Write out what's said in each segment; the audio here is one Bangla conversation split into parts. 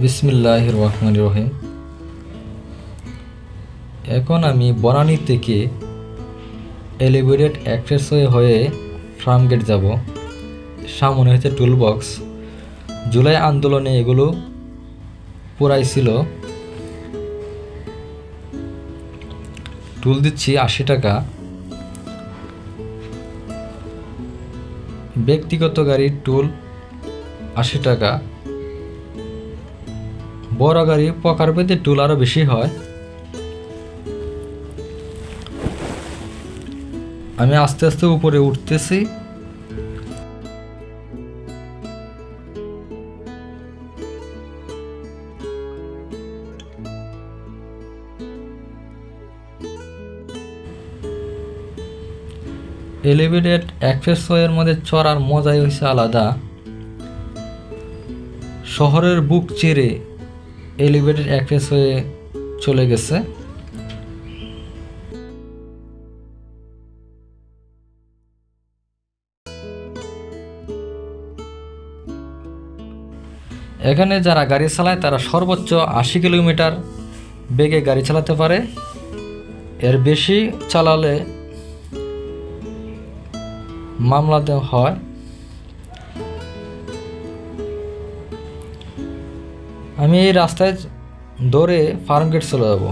বিসমিল্লাহির রহমানির রহিম। এখন আমি বনানী থেকে এলিভেটেড এক্সপ্রেসওয়ে হয়ে ফার্মগেট যাব। সামনে হচ্ছে টুলবক্স। জুলাই আন্দোলনে এগুলো পুরাইছিল। টুল দিচ্ছি 80 টাকা। ব্যক্তিগত গাড়ির টুল 80 টাকা। বড় গাড়ি পকার পেতে টুল আরও বেশি হয়। আমি আস্তে আস্তে উপরে উঠতেছি। এলিভেটেড এক্সপ্রেসওয়ের মধ্যে চড়ার মজাই হয়েছে আলাদা। শহরের বুক চিরে এলিভেটেড এক্সপ্রেসওয়ে চলে গেছে। এখানে যারা গাড়ি চালায় তারা সর্বোচ্চ 80 কিলোমিটার বেগে গাড়ি চালাতে পারে। এর বেশি চালালে মামলা দেওয়া হয়। আমি এই রাস্তায় ধরে ফার্মগেট চলে যাব।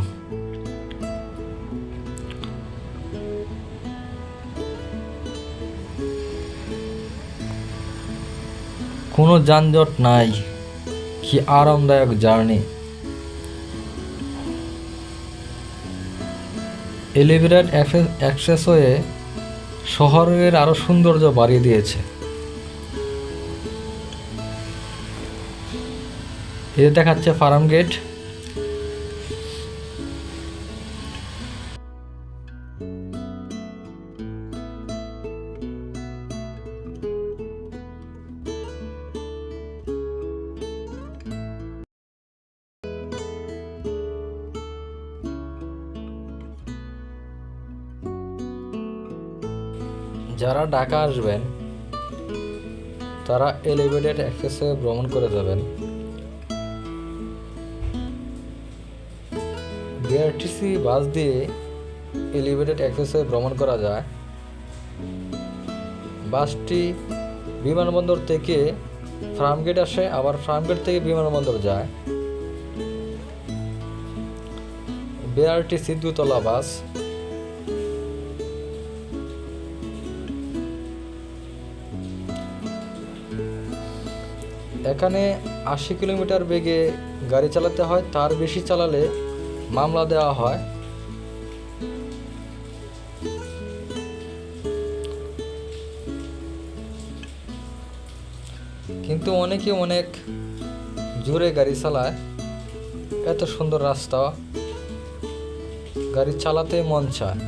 কোনো যানজট নাই, কি আরামদায়ক জার্নি। এলিভেটেড এক্সপ্রেসওয়ে শহরের আরো সৌন্দর্য বাড়িয়ে দিয়েছে। এ দেখাচ্ছে ফার্মগেট। যারা ঢাকা আসবেন তারা এলিভেটেড এক্সপ্রেসওয়ে ভ্রমণ করে যাবেন। বিআরটিসি বাস দিয়ে এলিভেটেড এক্সপ্রেসওয়ে ভ্রমণ করা যায়। বাসটি বিমানবন্দর থেকে ফার্মগেট আসে, আবার ফার্মগেট থেকে বিমানবন্দর যায়। বিআরটিসি দুতলা বাস। এখানে 80 কিলোমিটার বেগে গাড়ি চালাতে হয়, তার বেশি চালালে মামলা দেওয়া হয়। কিন্তু অনেকে অনেক জোরে গাড়ি চালায়। এত সুন্দর রাস্তা, গাড়ি চালাতে মন চায়।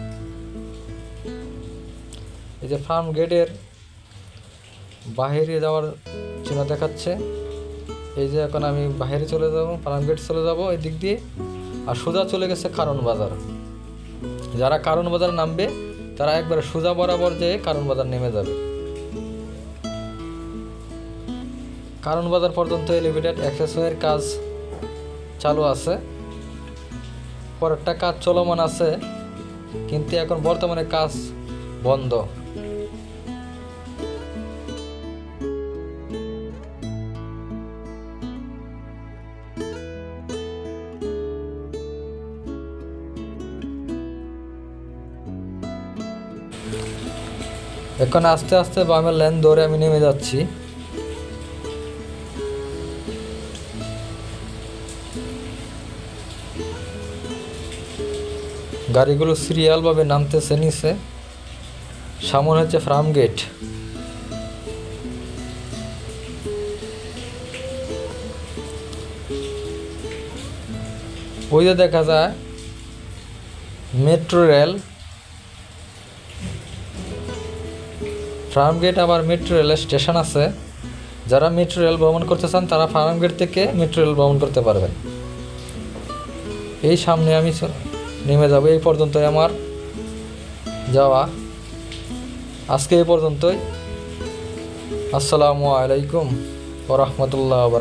এই যে ফার্ম গেটের বাহিরে যাওয়ার চিহ্ন দেখাচ্ছে। এই যে এখন আমি বাইরে চলে যাব, ফার্ম গেট চলে যাব এই দিক দিয়ে। আর সোজা চলে গেছে কারণ বাজার। যারা কারণ বাজার নামবে তারা একবারে সোজা বরাবর যেয়ে কারণ বাজার নেমে যাবে। কারণ বাজার পর্যন্ত এলিভেটেড এক্সপ্রেসওয়ের কাজ চালু আছে। পরেরটা কাজ চলমান আছে, কিন্তু এখন বর্তমানে কাজ বন্ধ। এখন আস্তে আস্তে বামের লেন ধরে আমি নেমে যাচ্ছি। গাড়িগুলো সিরিয়ালভাবে নামতেছে নিচে। সামনে হচ্ছে ফার্মগেট। ওই যে দেখা যায় মেট্রো রেল। ফার্মগেট আবার মেট্রো রেলের স্টেশন আছে। যারা মেট্রো রেল ভ্রমণ করতে চান তারা ফার্মগেট থেকে মেট্রো রেল ভ্রমণ করতে পারবেন। এই সামনে আমি নেমে যাব। এই পর্যন্তই আমার যাওয়া। আজকে এই পর্যন্তই। আসসালামু আলাইকুম ওয়া রাহমাতুল্লাহ।